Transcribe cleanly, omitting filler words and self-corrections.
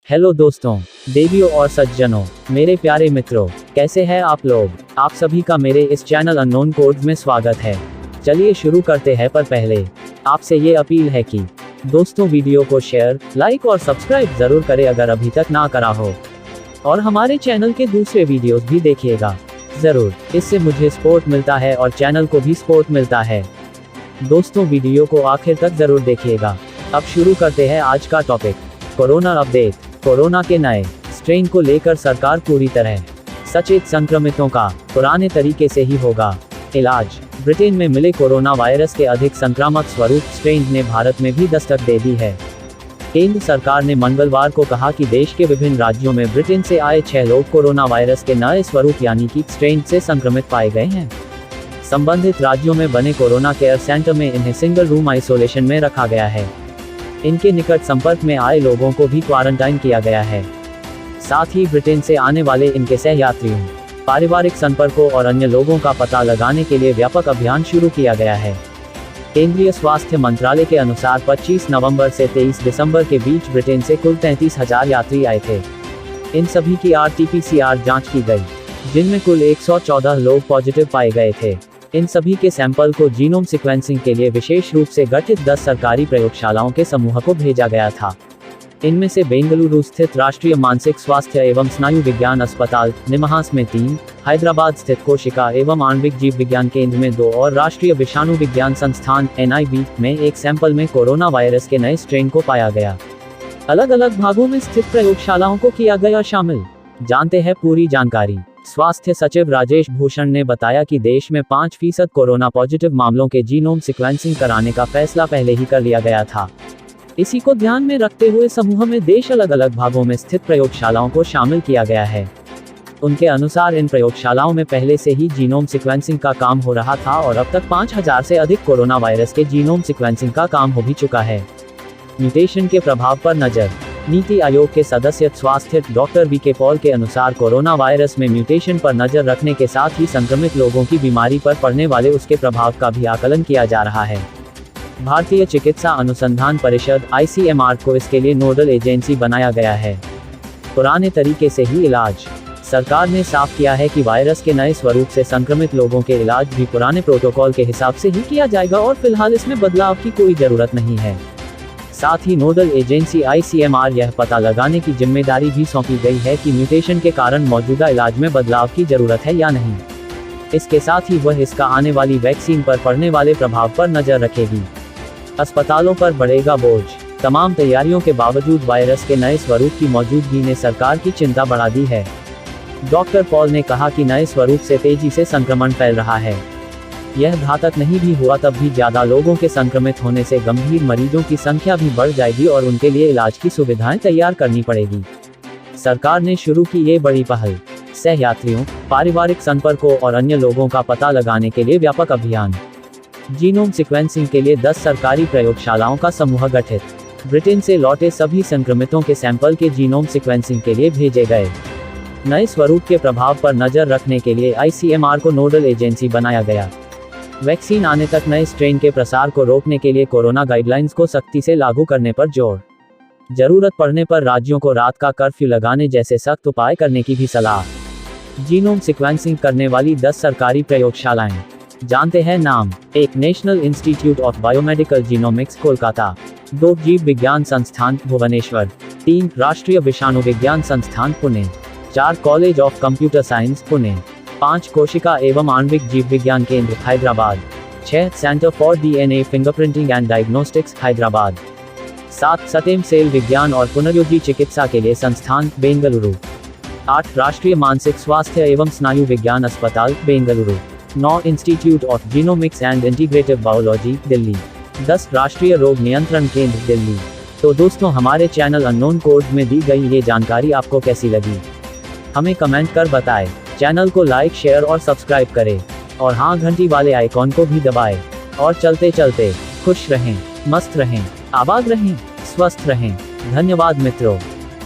Hello दोस्तों, देवियों और सज्जनों, मेरे प्यारे मित्रों, कैसे हैं आप लोग। आप सभी का मेरे इस चैनल अननोन कोड्स में स्वागत है। चलिए शुरू करते हैं, पर पहले आपसे ये अपील है कि दोस्तों वीडियो को शेयर, लाइक और सब्सक्राइब जरूर करें अगर अभी तक ना करा हो, और हमारे चैनल के दूसरे वीडियोस भी देखिएगा जरूर। इससे मुझे सपोर्ट मिलता है और चैनल को भी सपोर्ट मिलता है। दोस्तों वीडियो को आखिर तक जरूर देखिएगा। अब शुरू करते हैं आज का टॉपिक, कोरोना अपडेट। कोरोना के नए स्ट्रेन को लेकर सरकार पूरी तरह सचेत। संक्रमितों का पुराने तरीके से ही होगा इलाज। ब्रिटेन में मिले कोरोना वायरस के अधिक संक्रामक स्वरूप स्ट्रेन ने भारत में भी दस्तक दे दी है। केंद्र सरकार ने मंगलवार को कहा कि देश के विभिन्न राज्यों में ब्रिटेन से आए 6 लोग कोरोना वायरस के नए स्वरूप यानी कि स्ट्रेन से संक्रमित पाए गए हैं। संबंधित राज्यों में बने कोरोना केयर सेंटर में इन्हें सिंगल रूम आइसोलेशन में रखा गया है। इनके निकट संपर्क में आए लोगों को भी क्वारंटाइन किया गया है। साथ ही ब्रिटेन से आने वाले इनके सहयात्रियों, पारिवारिक संपर्कों और अन्य लोगों का पता लगाने के लिए व्यापक अभियान शुरू किया गया है। केंद्रीय स्वास्थ्य मंत्रालय के अनुसार 25 नवंबर से 23 दिसंबर के बीच ब्रिटेन से कुल 33,000 यात्री आए थे। इन सभी की RT-PCR जांच की गई, जिनमें कुल 114 लोग पॉजिटिव पाए गए थे। इन सभी के सैंपल को जीनोम सीक्वेंसिंग के लिए विशेष रूप से गठित 10 सरकारी प्रयोगशालाओं के समूह को भेजा गया था। इनमें से बेंगलुरु स्थित राष्ट्रीय मानसिक स्वास्थ्य एवं स्नायु विज्ञान अस्पताल निमहांस में 3, हैदराबाद स्थित कोशिका एवं आणविक जीव विज्ञान केंद्र में 2 और राष्ट्रीय विषाणु विज्ञान संस्थान NIV में एक सैंपल में कोरोना वायरस के नए स्ट्रेन को पाया गया। अलग अलग भागों में स्थित प्रयोगशालाओं को किया गया शामिल। जानते हैं पूरी जानकारी। स्वास्थ्य सचिव राजेश भूषण ने बताया कि देश में 5% कोरोना पॉजिटिव मामलों के जीनोम सीक्वेंसिंग कराने का फैसला पहले ही कर लिया गया था। इसी को ध्यान में रखते हुए समूह में देश अलग अलग भागों में स्थित प्रयोगशालाओं को शामिल किया गया है। उनके अनुसार इन प्रयोगशालाओं में पहले से ही जीनोम सीक्वेंसिंग का काम हो रहा था और अब तक 5000 से अधिक कोरोना वायरस के जीनोम सीक्वेंसिंग का काम हो भी चुका है। म्यूटेशन के प्रभाव पर नजर। नीति आयोग के सदस्य स्वास्थ्य डॉक्टर वी के पॉल के अनुसार कोरोना वायरस में म्यूटेशन पर नजर रखने के साथ ही संक्रमित लोगों की बीमारी पर पड़ने वाले उसके प्रभाव का भी आकलन किया जा रहा है। भारतीय चिकित्सा अनुसंधान परिषद ICMR को इसके लिए नोडल एजेंसी बनाया गया है। पुराने तरीके से ही इलाज। सरकार ने साफ किया है कि वायरस के नए स्वरूप से संक्रमित लोगों के इलाज भी पुराने प्रोटोकॉल के हिसाब से ही किया जाएगा और फिलहाल इसमें बदलाव की कोई जरूरत नहीं है। साथ ही नोडल एजेंसी ICMR यह पता लगाने की जिम्मेदारी भी सौंपी गई है कि म्यूटेशन के कारण मौजूदा इलाज में बदलाव की जरूरत है या नहीं। इसके साथ ही वह इसका आने वाली वैक्सीन पर पड़ने वाले प्रभाव पर नजर रखेगी। अस्पतालों पर बढ़ेगा बोझ। तमाम तैयारियों के बावजूद वायरस के नए स्वरूप की मौजूदगी ने सरकार की चिंता बढ़ा दी है। डॉक्टर पॉल ने कहा कि नए स्वरूप से तेजी से संक्रमण फैल रहा है। यह घातक नहीं भी हुआ तब भी ज्यादा लोगों के संक्रमित होने से गंभीर मरीजों की संख्या भी बढ़ जाएगी और उनके लिए इलाज की सुविधाएं तैयार करनी पड़ेगी। सरकार ने शुरू की ये बड़ी पहल। सहयात्रियों, पारिवारिक संपर्कों और अन्य लोगों का पता लगाने के लिए व्यापक अभियान। जीनोम सीक्वेंसिंग के लिए 10 सरकारी प्रयोगशालाओं का समूह गठित। ब्रिटेन से लौटे सभी संक्रमितों के सैंपल के जीनोम सीक्वेंसिंग के लिए भेजे गए। नए स्वरूप के प्रभाव पर नजर रखने के लिए ICMR को नोडल एजेंसी बनाया गया। वैक्सीन आने तक नए स्ट्रेन के प्रसार को रोकने के लिए कोरोना गाइडलाइंस को सख्ती से लागू करने पर जोर। जरूरत पड़ने पर राज्यों को रात का कर्फ्यू लगाने जैसे सख्त उपाय करने की भी सलाह। जीनोम सीक्वेंसिंग करने वाली 10 सरकारी प्रयोगशालाएं। जानते हैं नाम। 1 national institute of biomedical genomics Kolkata. 2 जीव विज्ञान संस्थान भुवनेश्वर। 3 राष्ट्रीय विषाणु विज्ञान संस्थान Pune. 4 college of computer science Pune. 5 कोशिका एवं आणविक जीव विज्ञान केंद्र Hyderabad. 6 centre for DNA fingerprinting and diagnostics Hyderabad. 7 stem cell विज्ञान और पुनर्योजी चिकित्सा के लिए संस्थान बेंगलुरु। 8 राष्ट्रीय मानसिक स्वास्थ्य एवं स्नायु विज्ञान अस्पताल Bengaluru. 9 institute of genomics and integrative biology Delhi. 10 राष्ट्रीय रोग नियंत्रण केंद्र दिल्ली। तो दोस्तों, हमारे चैनल अननोन कोड में दी गई ये जानकारी आपको कैसी लगी, हमें कमेंट कर बताएं। चैनल को लाइक, शेयर और सब्सक्राइब करें, और हाँ, घंटी वाले आइकॉन को भी दबाएं। और चलते चलते खुश रहें, मस्त रहें, आबाद रहें, स्वस्थ रहें। धन्यवाद मित्रों।